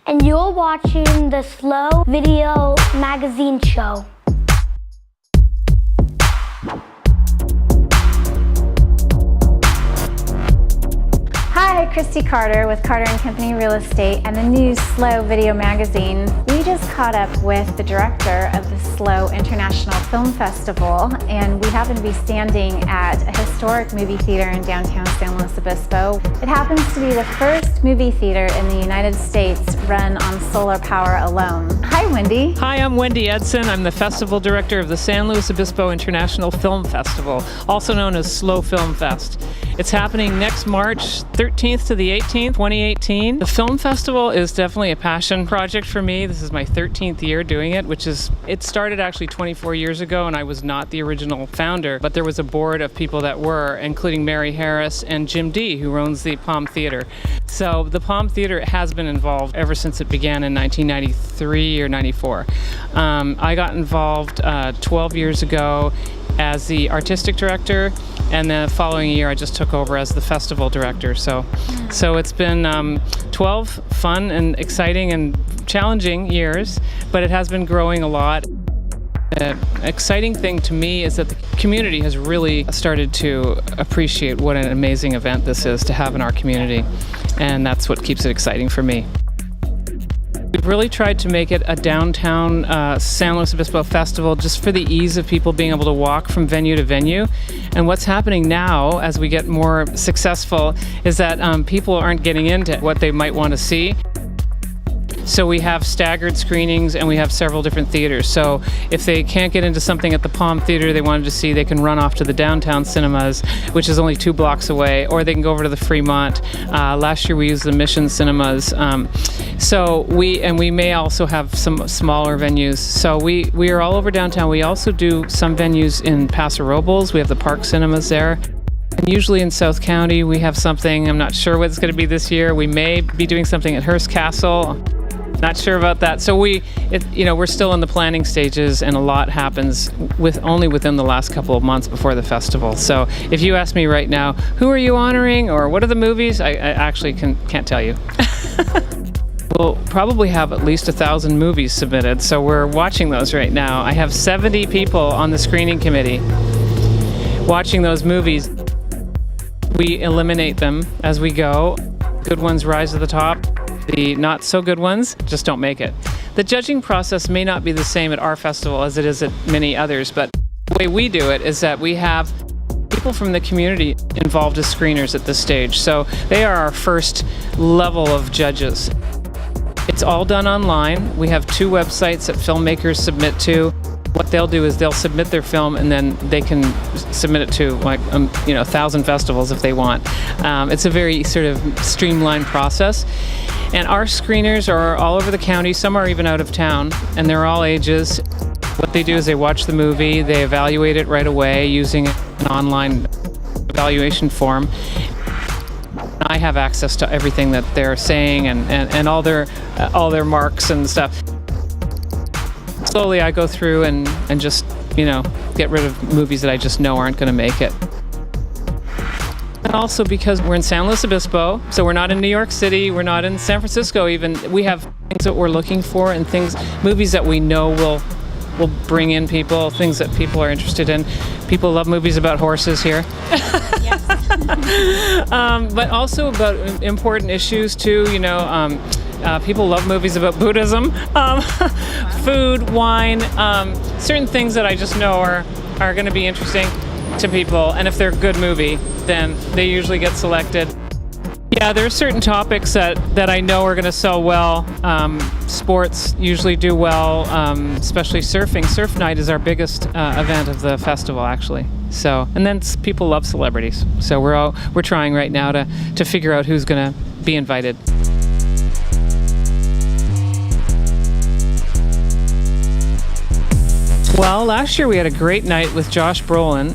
and you're watching the SLO Video Magazine Show. Hi, Kristie Carter with Carter & Company Real Estate and the new SLO Video Magazine. We just caught up with the director of the SLO International Film Festival, and we happen to be standing at a historic movie theater in downtown San Luis Obispo. It happens to be the first movie theater in the United States run on solar power alone. Hi, Wendy. Hi, I'm Wendy Edson. I'm the festival director of the San Luis Obispo International Film Festival, also known as SLO Film Fest. It's happening next March 13th to the 18th, 2018. The film festival is definitely a passion project for me. This is my 13th year doing it, it started actually 24 years ago, and I was not the original founder, but there was a board of people that were, including Mary Harris and Jim D, who owns the Palm Theater. So the Palm Theater has been involved ever since it began in 1993 or 94. I got involved 12 years ago as the artistic director, and the following year I just took over as the festival director. So it's been 12 fun and exciting and challenging years, but it has been growing a lot. An exciting thing to me is that the community has really started to appreciate what an amazing event this is to have in our community, and that's what keeps it exciting for me. We've really tried to make it a downtown San Luis Obispo festival just for the ease of people being able to walk from venue to venue. And what's happening now as we get more successful is that people aren't getting into what they might want to see. So we have staggered screenings, and we have several different theaters. So if they can't get into something at the Palm Theater they wanted to see, they can run off to the downtown cinemas, which is only 2 blocks away, or they can go over to the Fremont. Last year we used the Mission Cinemas. So we may also have some smaller venues. So we are all over downtown. We also do some venues in Paso Robles. We have the Park Cinemas there. And usually in South County we have something. I'm not sure what it's going to be this year. We may be doing something at Hearst Castle. Not sure about that. So we're still in the planning stages, and a lot happens only within the last couple of months before the festival. So if you ask me right now, who are you honoring or what are the movies, I actually can't tell you. We'll probably have at least 1,000 movies submitted, so we're watching those right now. I have 70 people on the screening committee watching those movies. We eliminate them as we go. Good ones rise to the top. The not so good ones just don't make it. The judging process may not be the same at our festival as it is at many others, but the way we do it is that we have people from the community involved as screeners at this stage. So they are our first level of judges. It's all done online. We have 2 websites that filmmakers submit to. What they'll do is they'll submit their film, and then they can submit it to 1,000 festivals if they want. It's a very sort of streamlined process. And our screeners are all over the county. Some are even out of town, and they're all ages. What they do is they watch the movie, they evaluate it right away using an online evaluation form. I have access to everything that they're saying and all their marks and stuff. Slowly I go through and just, get rid of movies that I just know aren't going to make it. And also because we're in San Luis Obispo, so we're not in New York City, we're not in San Francisco even. We have things that we're looking for and movies that we know will bring in people, things that people are interested in. People love movies about horses here. Yes. But also about important issues too, people love movies about Buddhism, food, wine, certain things that I just know are going to be interesting to people, and if they're a good movie, then they usually get selected. Yeah, there are certain topics that I know are going to sell well. Sports usually do well, especially surfing. Surf Night is our biggest event of the festival, actually. So, and then people love celebrities. So we're trying right now to figure out who's going to be invited. Well, last year we had a great night with Josh Brolin.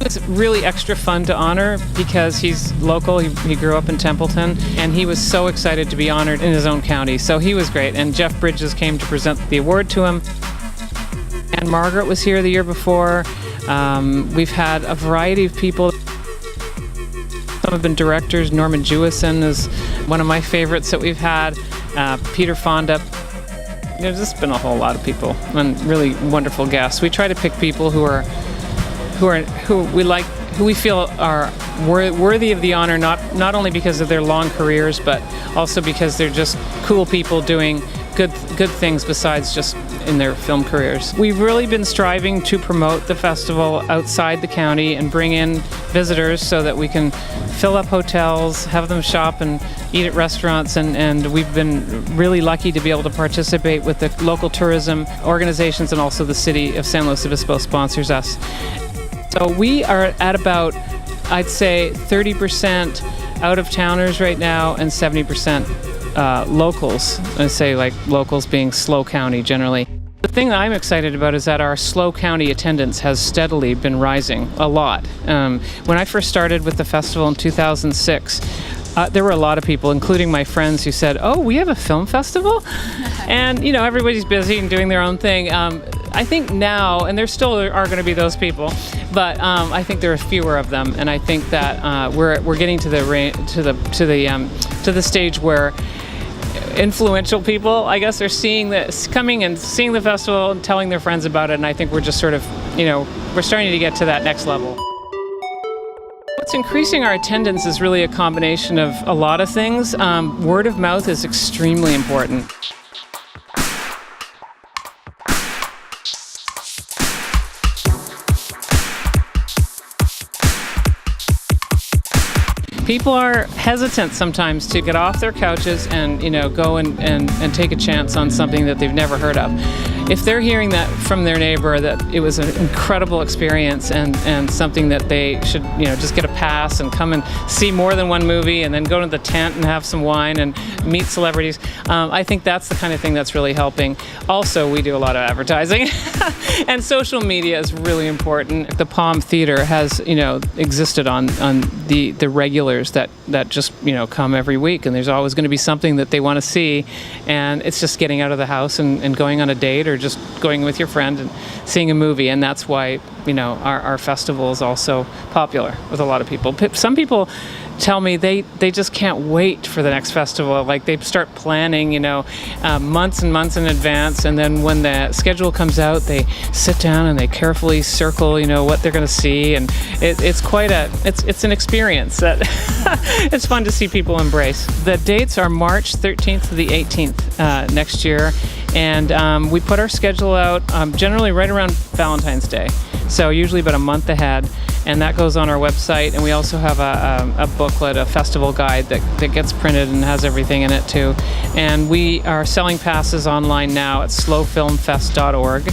It was really extra fun to honor because he's local. He grew up in Templeton, and he was so excited to be honored in his own county. So he was great. And Jeff Bridges came to present the award to him. And Margaret was here the year before. We've had a variety of people. Some have been directors. Norman Jewison One of my favorites that we've had, Peter Fonda. There's just been a whole lot of people and really wonderful guests. We try to pick people who we feel are worthy of the honor, not only because of their long careers, but also because they're just cool people doing good things besides just in their film careers. We've really been striving to promote the festival outside the county and bring in visitors so that we can fill up hotels, have them shop and eat at restaurants, and we've been really lucky to be able to participate with the local tourism organizations, and also the city of San Luis Obispo sponsors us. So we are at about, I'd say, 30% out-of-towners right now and 70% locals. I say like locals being SLO County generally. The thing that I'm excited about is that our SLO County attendance has steadily been rising a lot. When I first started with the festival in 2006, there were a lot of people, including my friends, who said, "Oh, we have a film festival?" And, everybody's busy and doing their own thing. I think now, and there still are going to be those people, but I think there are fewer of them, and I think that we're getting to the stage where influential people, I guess, are coming and seeing the festival and telling their friends about it, and I think we're just sort of, we're starting to get to that next level. What's increasing our attendance is really a combination of a lot of things. Word of mouth is extremely important. People are hesitant sometimes to get off their couches and go and take a chance on something that they've never heard of. If they're hearing that from their neighbor, that it was an incredible experience and something that they should just get a pass and come and see more than one movie and then go to the tent and have some wine and meet celebrities, I think that's the kind of thing that's really helping. Also, we do a lot of advertising and social media is really important. The Palm Theater has existed on the regulars that just come every week, and there's always going to be something that they want to see, and it's just getting out of the house and going on a date or just going with your friend and seeing a movie, and that's why our festival is also popular with a lot of people. Some people tell me they just can't wait for the next festival. Like, they start planning months and months in advance, and then when the schedule comes out, they sit down and they carefully circle what they're going to see, and it's an experience that it's fun to see people embrace. The dates are March 13th to the 18th next year, and we put our schedule out generally right around Valentine's Day, so usually about a month ahead, and that goes on our website. And we also have a booklet, a festival guide that gets printed and has everything in it too. And we are selling passes online now at slofilmfest.org.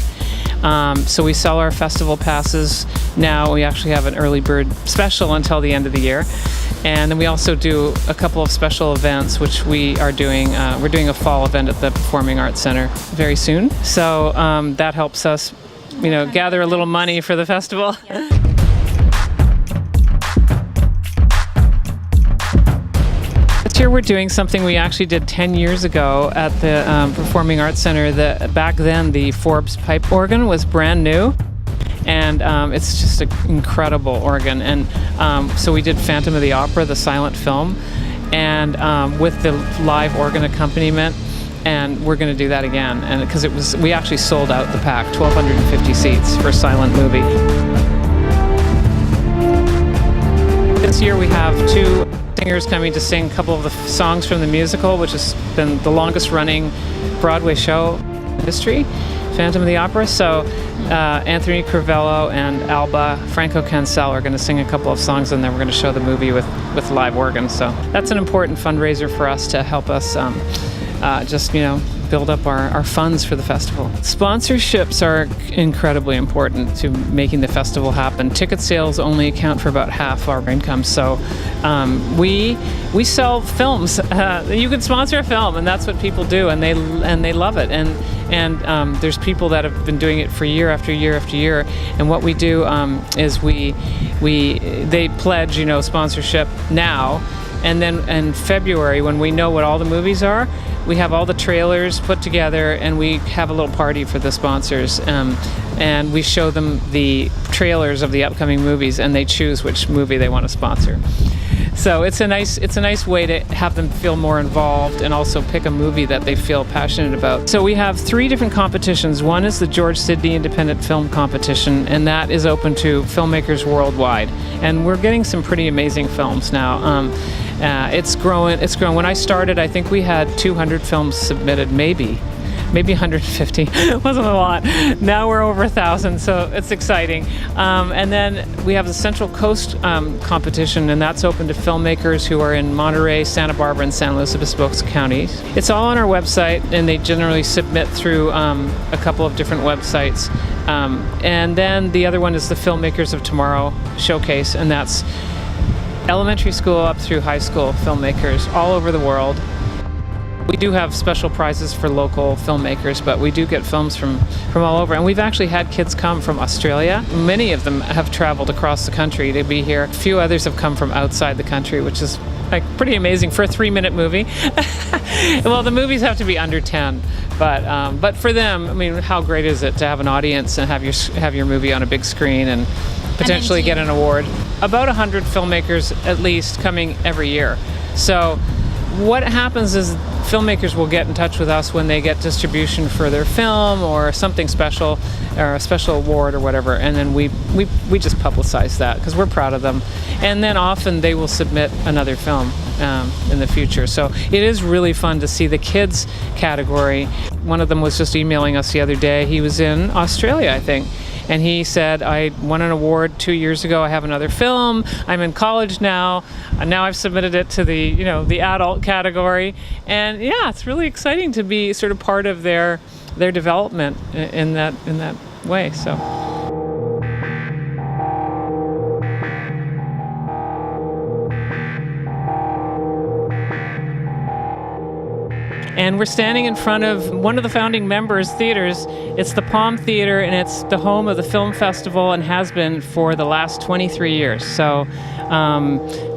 So we sell our festival passes now. We actually have an early bird special until the end of the year. And then we also do a couple of special events, which we are doing. We're doing a fall event at the Performing Arts Center very soon. So that helps us, gather a little money for the festival. Yeah. This year we're doing something we actually did 10 years ago at the Performing Arts Center. Back then, the Forbes pipe organ was brand new, and it's just an incredible organ. And so we did Phantom of the Opera, the silent film, and with the live organ accompaniment. And we're going to do that again, and because we actually sold out the pack, 1,250 seats for a silent movie. This year we have 2 singers coming to sing a couple of the songs from the musical, which has been the longest running Broadway show in history, Phantom of the Opera. So Anthony Crivello and Alba Franco Cancel are going to sing a couple of songs, and then we're going to show the movie with live organs. So that's an important fundraiser for us to help us build up our funds for the festival. Sponsorships are incredibly important to making the festival happen. Ticket sales only account for about half our income, so we sell films. You can sponsor a film, and that's what people do, and they love it. And there's people that have been doing it for year after year after year. And what we do is they pledge sponsorship now. And then in February, when we know what all the movies are, we have all the trailers put together, and we have a little party for the sponsors. And we show them the trailers of the upcoming movies, and they choose which movie they want to sponsor. So it's a nice way to have them feel more involved and also pick a movie that they feel passionate about. So we have 3 different competitions. One is the George Sidney Independent Film Competition, and that is open to filmmakers worldwide. And we're getting some pretty amazing films now. It's growing. When I started, I think we had 200 films submitted, maybe 150. It wasn't a lot. Now we're over 1,000, so it's exciting. And then we have the Central Coast competition, and that's open to filmmakers who are in Monterey, Santa Barbara, and San Luis Obispo counties. It's all on our website, and they generally submit through a couple of different websites. And then the other one is the Filmmakers of Tomorrow Showcase, and that's elementary school up through high school filmmakers all over the world. We do have special prizes for local filmmakers, but we do get films from all over. And we've actually had kids come from Australia. Many of them have traveled across the country to be here. A few others have come from outside the country, which is like pretty amazing for a 3-minute movie. Well, the movies have to be under 10, but for them, I mean, how great is it to have an audience and have your movie on a big screen and potentially get an award? About 100 filmmakers at least coming every year. So what happens is filmmakers will get in touch with us when they get distribution for their film or something special or a special award or whatever, and then we just publicize that because we're proud of them. And then often they will submit another film in the future. So it is really fun to see the kids category. One of them was just emailing us the other day. He was in Australia, I think. And he said, I won an award 2 years ago. I have another film. I'm in college now. And now I've submitted it to the adult category. And yeah, it's really exciting to be sort of part of their development in that way. So. And we're standing in front of one of the founding members' theaters. It's the Palm Theater, and it's the home of the film festival and has been for the last 23 years. So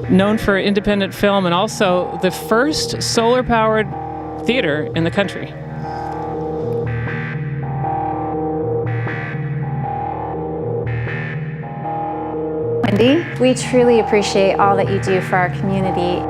known for independent film and also the first solar-powered theater in the country. Wendy, we truly appreciate all that you do for our community.